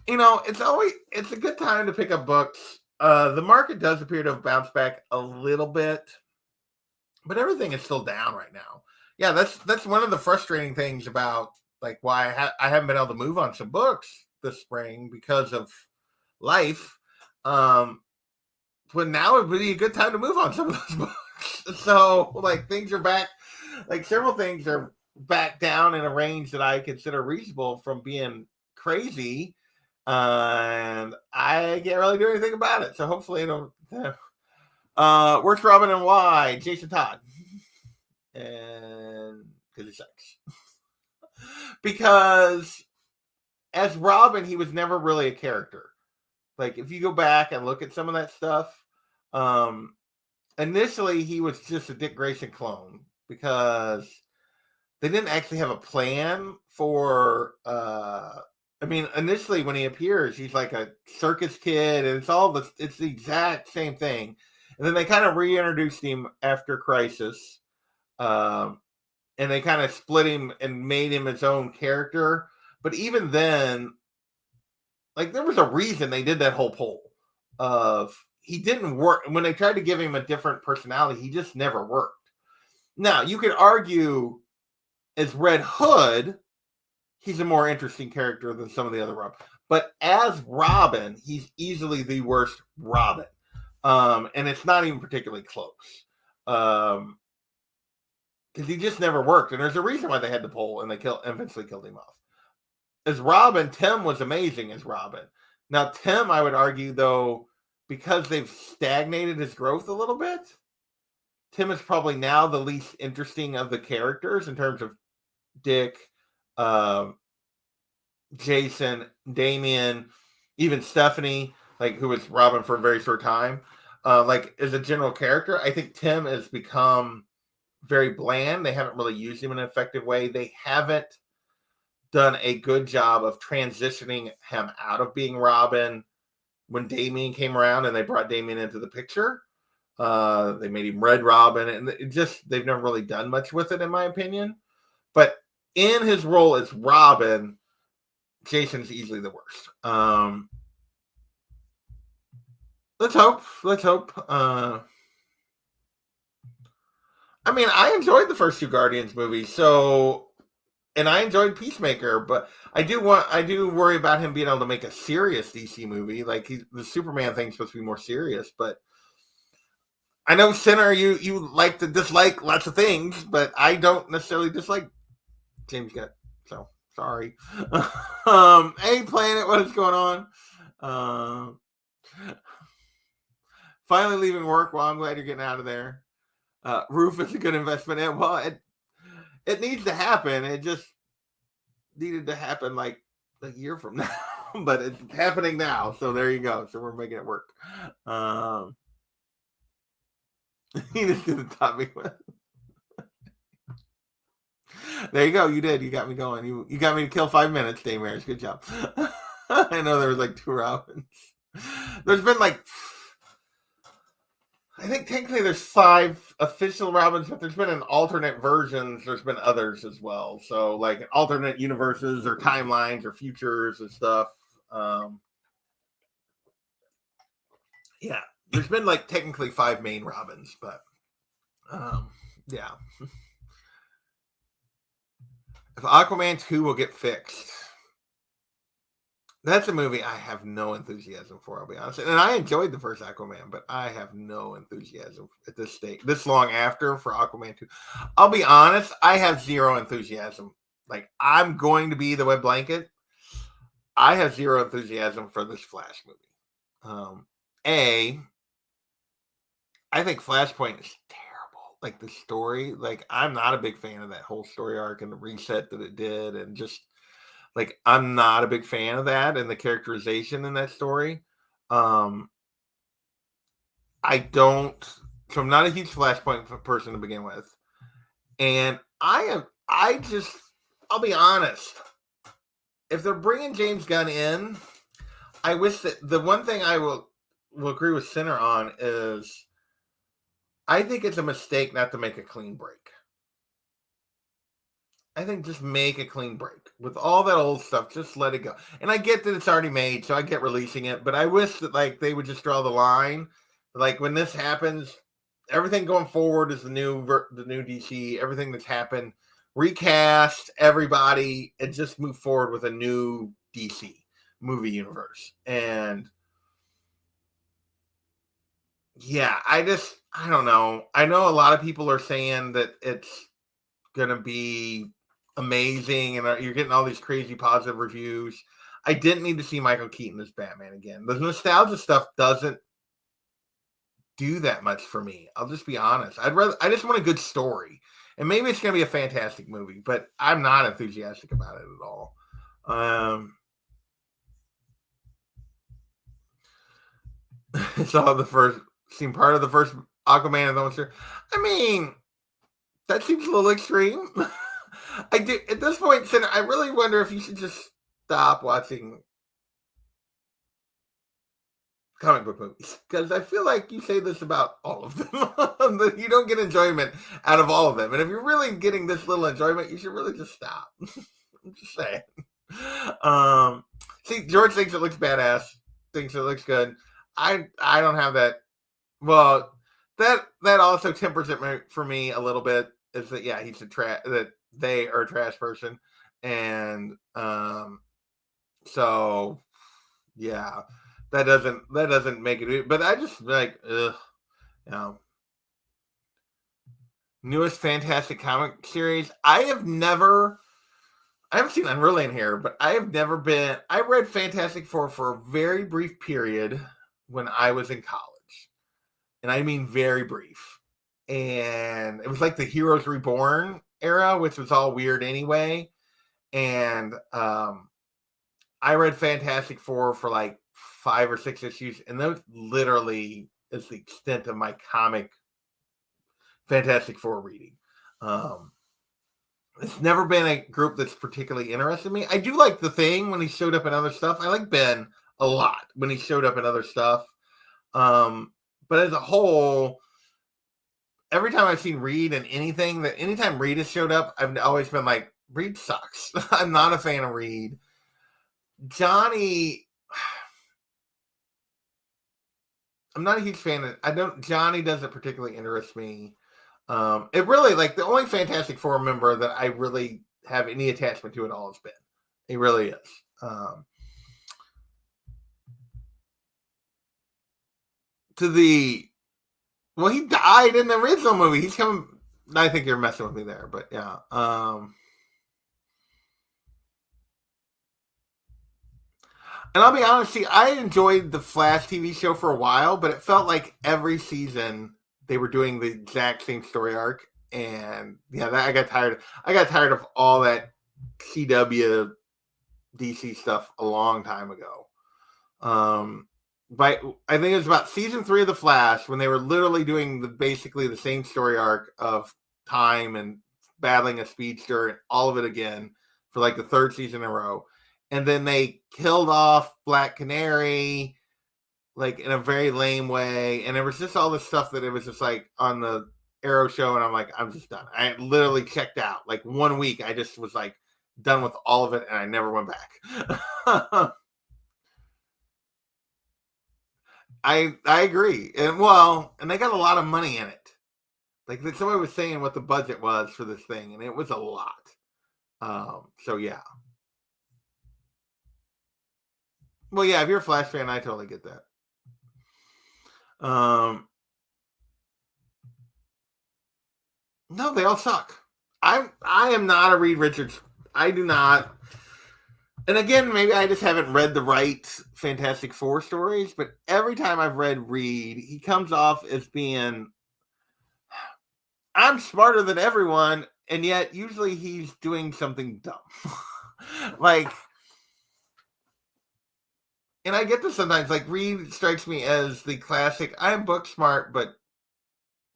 It's a good time to pick up books. The market does appear to have bounced back a little bit, but everything is still down right now. Yeah, that's one of the frustrating things about like why I haven't been able to move on some books this spring because of life. But now would be a good time to move on some of those books. So like things are back, like several things are back down in a range that I consider reasonable from being crazy. And I can't really do anything about it. So hopefully it'll works Robin and why? Jason Todd. And because he sucks. Because as Robin, he was never really a character. Like if you go back and look at some of that stuff, initially he was just a Dick Grayson clone because they didn't actually have a plan for initially when he appears, he's like a circus kid, and it's the exact same thing. And then they kind of reintroduced him after Crisis. And they kind of split him and made him his own character. But even then, like there was a reason they did that whole poll of he didn't work. When they tried to give him a different personality, he just never worked. Now, you could argue as Red Hood, he's a more interesting character than some of the other Robin. But as Robin, he's easily the worst Robin. And it's not even particularly close. Because he just never worked. And there's a reason why they had the poll and they eventually killed him off. As Robin, Tim was amazing as Robin. Now, Tim, I would argue, though, because they've stagnated his growth a little bit, Tim is probably now the least interesting of the characters in terms of Dick, um, Jason, Damien, even Stephanie, like who was Robin for a very short time. Like as a general character, I think Tim has become very bland. They haven't really used him in an effective way. They haven't done a good job of transitioning him out of being Robin when Damien came around and they brought Damien into the picture. They made him Red Robin, and they've never really done much with it, in my opinion. But in his role as Robin, Jason's easily the worst. Let's hope. Let's hope. I mean, I enjoyed the first two Guardians movies, and I enjoyed Peacemaker, but I do worry about him being able to make a serious DC movie. Like the Superman thing's supposed to be more serious, but I know Sinner, you like to dislike lots of things, but I don't necessarily dislike James Gunn. So sorry. Hey Planet, what is going on? Finally leaving work. Well, I'm glad you're getting out of there. Roof is a good investment. And well, it needs to happen. It just needed to happen like a year from now, but it's happening now. So there you go. So we're making it work. He just did the topic. There you go. You did. You got me going. You got me to kill 5 minutes, Daymares. Good job. I know there was like 2 Robins. There's been like, I think technically there's 5 official Robins, but there's been an alternate versions. There's been others as well. So like alternate universes or timelines or futures and stuff. Yeah, there's been like technically 5 main Robins, but yeah. If Aquaman 2 will get fixed, that's a movie I have no enthusiasm for, I'll be honest. And I enjoyed the first Aquaman, but I have no enthusiasm at this stage, this long after, for Aquaman 2. I'll be honest, I have zero enthusiasm. Like, I'm going to be the wet blanket. I have zero enthusiasm for this Flash movie. I think Flashpoint is terrible. Like, the story, like, I'm not a big fan of that whole story arc and the reset that it did, and just like, I'm not a big fan of that and the characterization in that story. I don't, so I'm not a huge Flashpoint person to begin with. And I'll be honest. If they're bringing James Gunn in, I wish that the one thing I will agree with Sinner on is I think it's a mistake not to make a clean break. I think just make a clean break with all that old stuff. Just let it go. And I get that it's already made, so I get releasing it. But I wish that like they would just draw the line. Like when this happens, everything going forward is the new DC. Everything that's happened, recast everybody, and just move forward with a new DC movie universe. And yeah, I don't know. I know a lot of people are saying that it's gonna be amazing, and you're getting all these crazy positive reviews. I didn't need to see Michael Keaton as Batman again. The nostalgia stuff doesn't do that much for me. I'll just be honest. I just want a good story. And maybe it's going to be a fantastic movie, but I'm not enthusiastic about it at all. Seen part of the first Aquaman and the Monster. I mean, that seems a little extreme. I do at this point, Sinner, I really wonder if you should just stop watching comic book movies, because I feel like you say this about all of them. That you don't get enjoyment out of all of them, and if you're really getting this little enjoyment, you should really just stop. I'm just saying. See, George thinks it looks badass, thinks it looks good. I don't have that. Well, that also tempers it for me a little bit. Is that he's that they are a trash person, and so yeah, that doesn't make it. But I just like newest Fantastic comic series. I haven't seen Unreal in here, but I read Fantastic Four for a very brief period when I was in college, and I mean very brief. and it was like the Heroes Reborn era, which was all weird anyway. And I read Fantastic Four for like 5 or 6 issues, and those literally is the extent of my comic Fantastic Four reading. It's never been a group that's particularly interested in me. I do like the Thing when he showed up in other stuff. I like Ben a lot when he showed up in other stuff. But as a whole, every time I've seen Reed in anything, that anytime Reed has showed up, I've always been like, Reed sucks. I'm not a fan of Reed. Johnny, I'm not a huge fan of. Johnny doesn't particularly interest me. It really, like, the only Fantastic Four member that I really have any attachment to at all is Ben. He really is. Well, he died in the original movie. He's coming. I think you're messing with me there, but yeah. And I'll be honest, I enjoyed the Flash TV show for a while, but it felt like every season they were doing the exact same story arc, and yeah, I got tired. I got tired of all that CW DC stuff a long time ago. But I think it was about season 3 of the Flash when they were literally doing basically the same story arc of time and battling a speedster and all of it again for like the 3rd season in a row. And then they killed off Black Canary, like, in a very lame way. And it was just all this stuff that it was just like on the Arrow show. And I'm like, I'm just done. I literally checked out. Like 1 week, I just was like done with all of it. And I never went back. I agree. And they got a lot of money in it. Like, somebody was saying what the budget was for this thing. And it was a lot. So yeah. Well, yeah, if you're a Flash fan, I totally get that. No, they all suck. I am not a Reed Richards. I do not. And again, maybe I just haven't read the right Fantastic Four stories, but every time I've read Reed, he comes off as being, I'm smarter than everyone, and yet usually he's doing something dumb. Like, and I get this sometimes, like, Reed strikes me as the classic, I'm book smart, but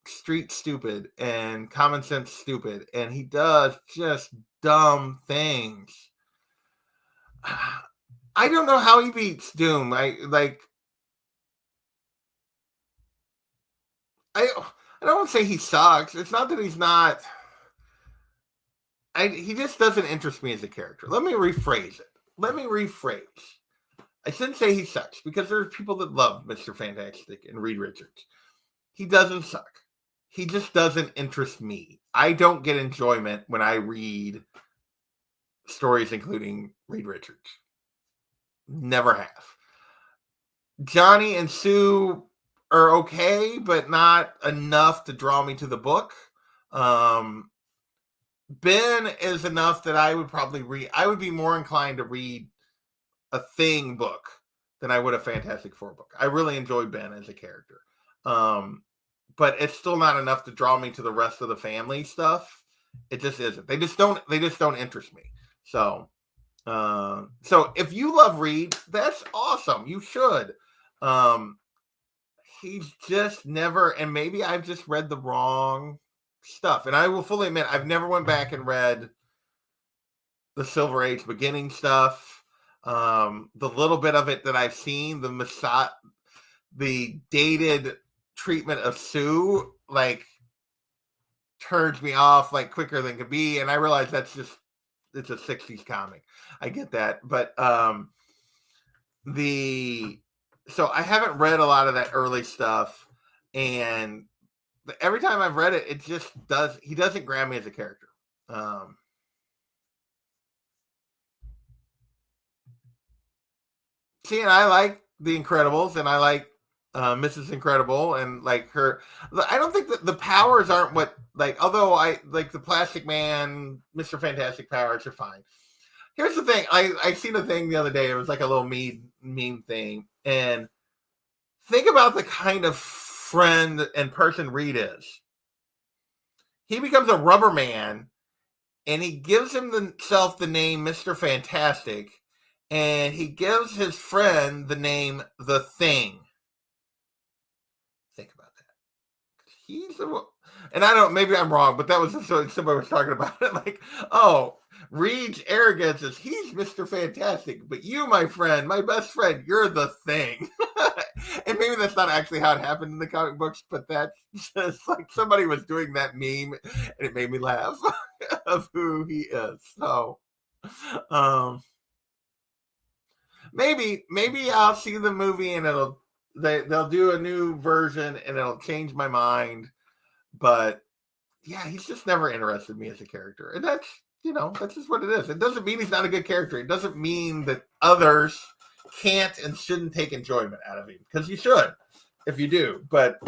street stupid and common sense stupid. And he does just dumb things. I don't know how he beats Doom. I don't want to say he sucks. It's not that he's not. He just doesn't interest me as a character. Let me rephrase it. I shouldn't say he sucks, because there's people that love Mr. Fantastic and Reed Richards. He doesn't suck. He just doesn't interest me. I don't get enjoyment when I read stories including Reed Richards. Never have. Johnny and Sue are okay, but not enough to draw me to the book. Ben is enough that I would probably read. I would be more inclined to read a Thing book than I would a Fantastic Four book. I really enjoy Ben as a character. But it's still not enough to draw me to the rest of the family stuff. It just isn't. They just don't interest me. So if you love Reed, that's awesome. You should. He's just never, and maybe I've just read the wrong stuff. And I will fully admit, I've never went back and read the Silver Age beginning stuff. The little bit of it that I've seen, the dated treatment of Sue, like, turns me off like quicker than could be. And I realize it's a 60s comic. I get that. But so I haven't read a lot of that early stuff, and every time I've read it, he doesn't grab me as a character. See, and I like The Incredibles, and I like Mrs. Incredible, and like her. I don't think that the powers aren't what, like, although I like the Plastic Man, Mr. Fantastic powers are fine. Here's the thing. I seen a thing the other day. It was like a little meme thing, and think about the kind of friend and person Reed is. he becomes a rubber man, and he gives himself the name Mr. Fantastic, and he gives his friend the name The Thing. Think about that. He's a, and I don't, maybe I'm wrong, but that was just somebody was talking about it. Like, oh, Reed's arrogance is he's Mr. Fantastic, but you, my friend, my best friend, you're The Thing. And maybe that's not actually how it happened in the comic books, but that's just like somebody was doing that meme, and it made me laugh of who he is. So, um, maybe I'll see the movie and they'll do a new version and it'll change my mind. But yeah, he's just never interested me as a character, and that's that's just what it is. It doesn't mean he's not a good character. It doesn't mean that others can't and shouldn't take enjoyment out of him, because you should if you do. But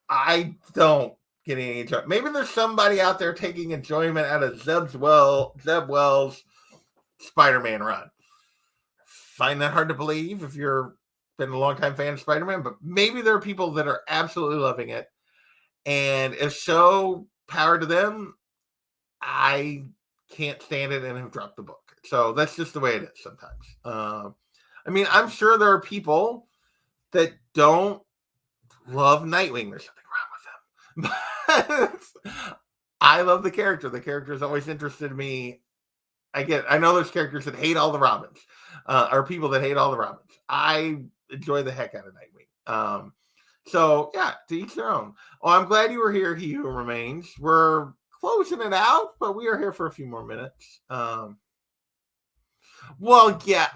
I don't get any enjoyment. Maybe there's somebody out there taking enjoyment out of Zeb Wells' Spider-Man run. Find that hard to believe if you're been a long time fan of Spider-Man, but maybe there are people that are absolutely loving it. And if so, power to them. I can't stand it and have dropped the book. So that's just the way it is sometimes. I mean, I'm sure there are people that don't love Nightwing. There's something wrong with them. But I love the character. The character has always interested me. I know there's characters that hate all the Robins, or people that hate all the Robins. I enjoy the heck out of Nightwing. So yeah, to each their own. Well, I'm glad you were here, He Who Remains. We're closing it out, but we are here for a few more minutes. Well, yeah,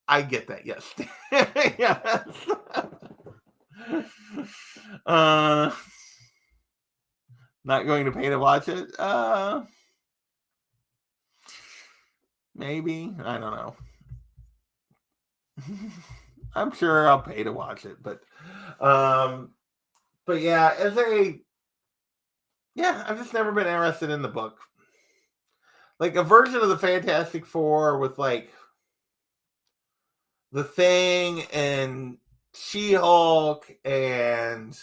I get that. Yes. Yes. Not going to pay to watch it. Maybe, I don't know. I'm sure I'll pay to watch it, but yeah, I've just never been interested in the book. Like a version of the Fantastic Four with like The Thing and She-Hulk and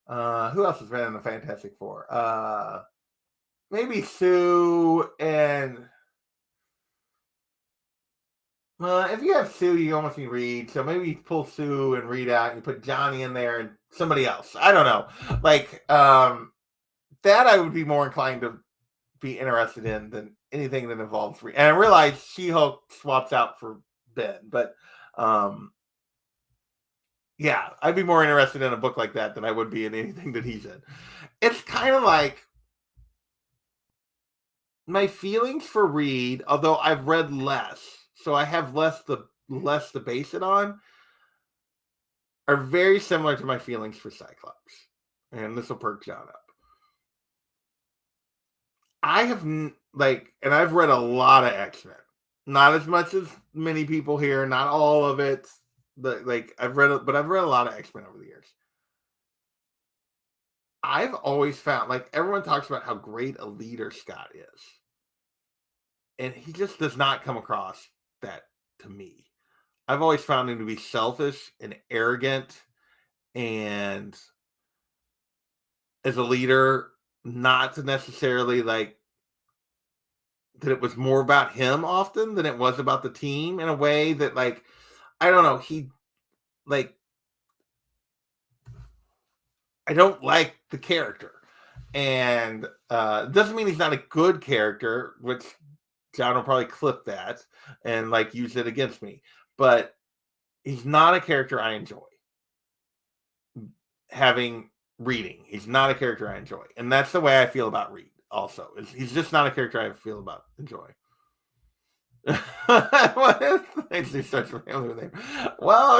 who else has been in the Fantastic Four? Maybe Sue and if you have Sue, you almost need Reed. So maybe you pull Sue and Reed out and you put Johnny in there and somebody else. I don't know. Like that I would be more inclined to be interested in than anything that involves Reed. And I realize She-Hulk swaps out for Ben, but yeah, I'd be more interested in a book like that than I would be in anything that he's in. It's kind of like my feelings for Reed, although I've read less, so I have less to base it on, are very similar to my feelings for Cyclops. And this will perk John up. I have and I've read a lot of X-Men. Not as much as many people here, not all of it. But I've read a lot of X-Men over the years. I've always found, like, everyone talks about how great a leader Scott is. And he just does not come across that to me. I've always found him to be selfish and arrogant, and as a leader, not to necessarily like that it was more about him often than it was about the team, in a way that, like, I don't know, he like, I don't like the character. And doesn't mean he's not a good character, which John will probably clip that and like use it against me. But he's not a character I enjoy reading. He's not a character I enjoy. And that's the way I feel about Reed also. He's just not a character I feel about enjoying. Well,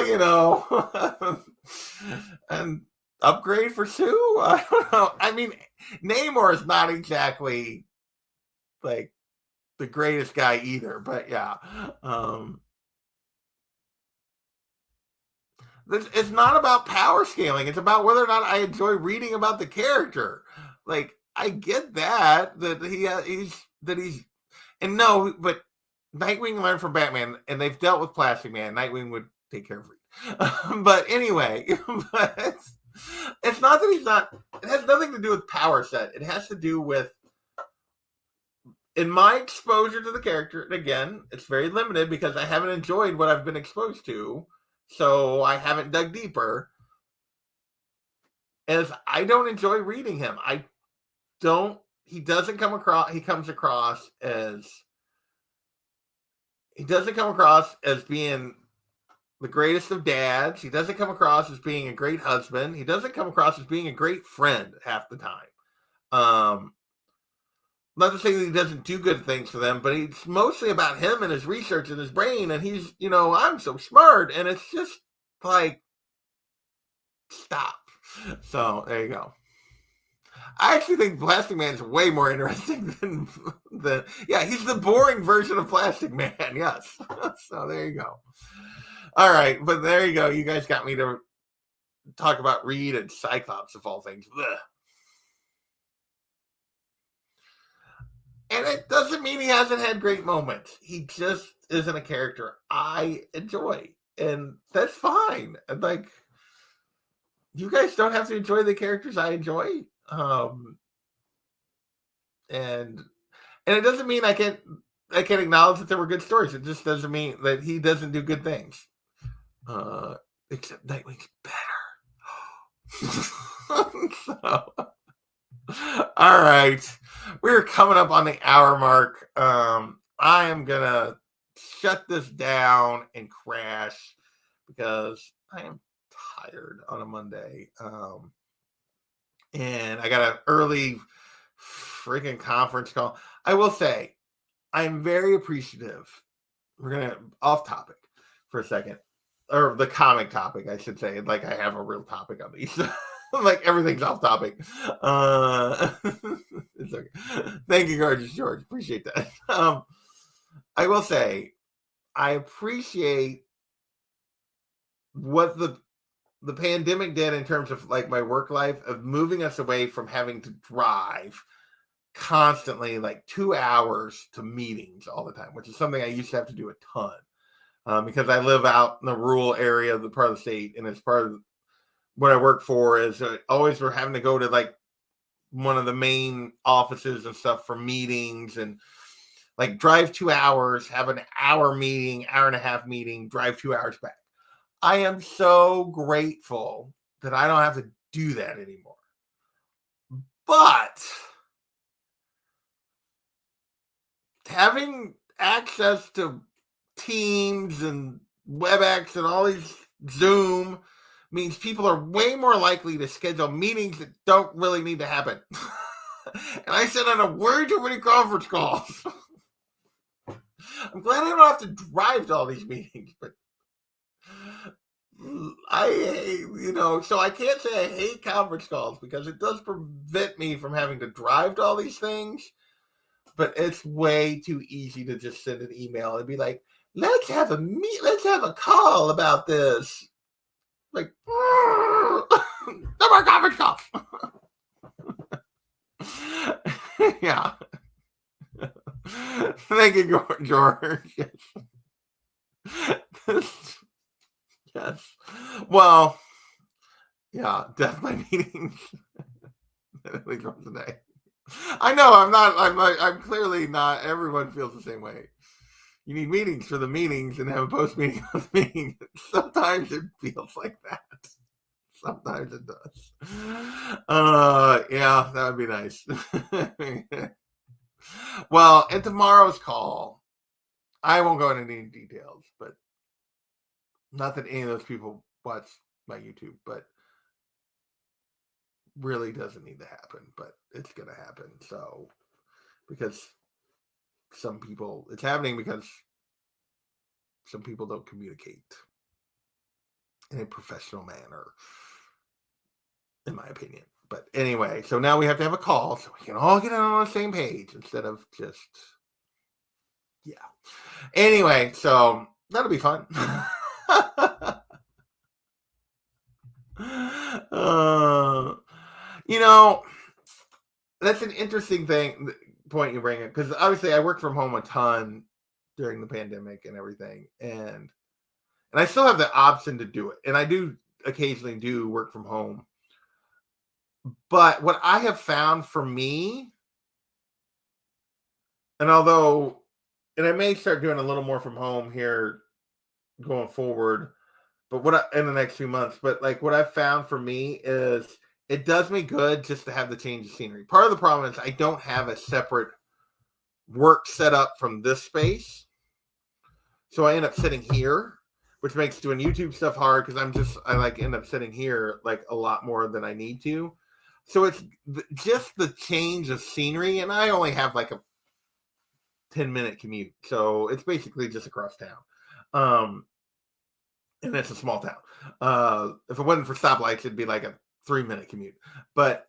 and upgrade for Sue? I don't know. I mean, Namor is not exactly like the greatest guy either, but yeah. It's not about power scaling. It's about whether or not I enjoy reading about the character. Like, I get that he's and no, but Nightwing learned from Batman, and they've dealt with Plastic Man. Nightwing would take care of Reed. But anyway, it's not that he's not. It has nothing to do with power set. It has to do with, in my exposure to the character, and again, it's very limited because I haven't enjoyed what I've been exposed to, so I haven't dug deeper. As I don't enjoy reading him. I don't. He doesn't come across. He comes across as. He doesn't come across as being the greatest of dads. He doesn't come across as being a great husband. He doesn't come across as being a great friend half the time. Not to say that he doesn't do good things for them, but it's mostly about him and his research and his brain. And he's, I'm so smart. And it's just like, stop. So there you go. I actually think Plastic Man's way more interesting than he's the boring version of Plastic Man. Yes. So there you go. All right. But there you go. You guys got me to talk about Reed and Cyclops of all things. Blech. And it doesn't mean he hasn't had great moments. He just isn't a character I enjoy. And that's fine. And like, you guys don't have to enjoy the characters I enjoy. And it doesn't mean I can't acknowledge that there were good stories. It just doesn't mean that he doesn't do good things. Except Nightwing's better. So, all right. We're coming up on the hour mark. I am gonna shut this down and crash because I am tired on a Monday. And I got an early freaking conference call. I will say, I'm very appreciative. We're gonna off topic for a second, or the comic topic, I should say. Like I have a real topic on these. Like everything's off topic. It's okay. Thank you, Gorgeous George. Appreciate that. I will say, I appreciate what the pandemic did in terms of like my work life, of moving us away from having to drive constantly like 2 hours to meetings all the time, which is something I used to have to do a ton because I live out in the rural area of the part of the state, and it's part of what I work for is always we're having to go to like one of the main offices and stuff for meetings, and like drive 2 hours, have an hour meeting, hour and a half meeting, drive 2 hours back. I am so grateful that I don't have to do that anymore. But having access to Teams and WebEx and all these Zoom means people are way more likely to schedule meetings that don't really need to happen. And I sit on a way too many conference calls. I'm glad I don't have to drive to all these meetings, but so I can't say I hate conference calls because it does prevent me from having to drive to all these things. But it's way too easy to just send an email and be like, let's have a call about this. Like, no more conference calls. Yeah. Thank you, George. Yes. Yes. Well, yeah, death by meetings. Today. I know I'm clearly not. Everyone feels the same way. You need meetings for the meetings and have a post meeting of the meeting. Sometimes it feels like that. Sometimes it does. Yeah, that would be nice. Well, in tomorrow's call, I won't go into any details, but not that any of those people watch my YouTube, but really doesn't need to happen, but it's going to happen. So, because some people, it's happening because some people don't communicate in a professional manner, in my opinion. But anyway, so now we have to have a call so we can all get on the same page instead of just, yeah. Anyway, so that'll be fun. That's an interesting point you bring up, because obviously I work from home a ton during the pandemic and everything, and I still have the option to do it, and I do occasionally do work from home, But what I have found for me, and I may start doing a little more from home here going forward, but in the next few months, but like what I've found for me is it does me good just to have the change of scenery. Part of the problem is I don't have a separate work set up from this space. So I end up sitting here, which makes doing YouTube stuff hard because I like end up sitting here like a lot more than I need to. So it's just the change of scenery, and I only have like a 10-minute commute, so it's basically just across town. And it's a small town. If it wasn't for stoplights, it'd be like a 3-minute commute. But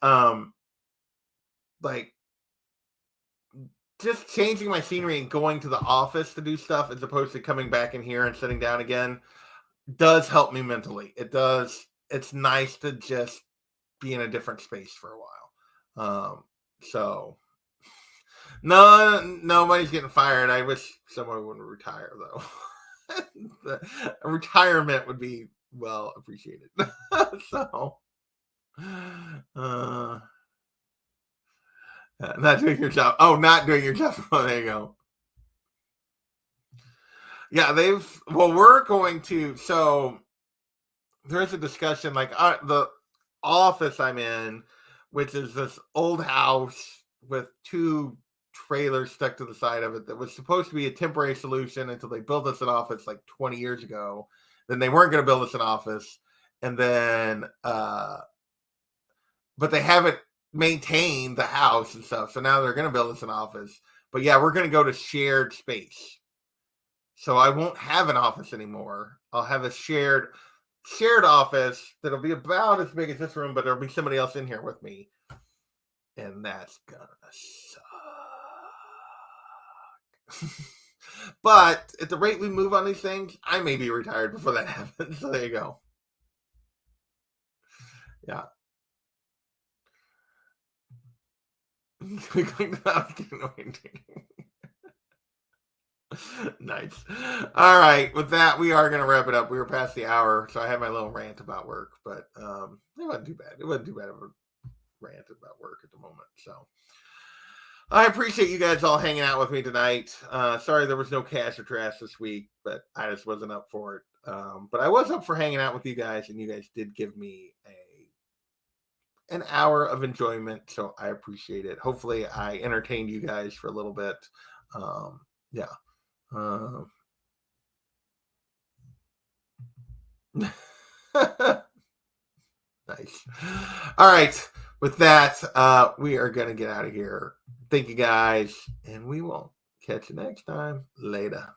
like just changing my scenery and going to the office to do stuff as opposed to coming back in here and sitting down again does help me mentally. It does. It's nice to just be in a different space for a while. So nobody's getting fired. I wish someone would retire though. Retirement would be well appreciated. So not doing your job. Oh, not doing your job. Oh, there you go. Yeah, we're going to, so there's a discussion like the office I'm in, which is this old house with 2 trailers stuck to the side of it that was supposed to be a temporary solution until they built us an office like 20 years ago. Then they weren't going to build us an office. And then, but they haven't maintained the house and stuff. So now they're going to build us an office. But yeah, we're going to go to shared space. So I won't have an office anymore. I'll have a shared office that'll be about as big as this room, but there'll be somebody else in here with me. And that's gonna suck. But at the rate we move on these things, I may be retired before that happens. So there you go. Yeah. Nice. All right. With that, we are going to wrap it up. We were past the hour, so I had my little rant about work, but it wasn't too bad. It wasn't too bad of a rant about work at the moment. So I appreciate you guys all hanging out with me tonight. Sorry there was no cash or trash this week, but I just wasn't up for it. But I was up for hanging out with you guys, and you guys did give me an hour of enjoyment, so I appreciate it. Hopefully I entertained you guys for a little bit. Yeah. Nice. All right. With that, we are going to get out of here. Thank you guys, and we will catch you next time. Later.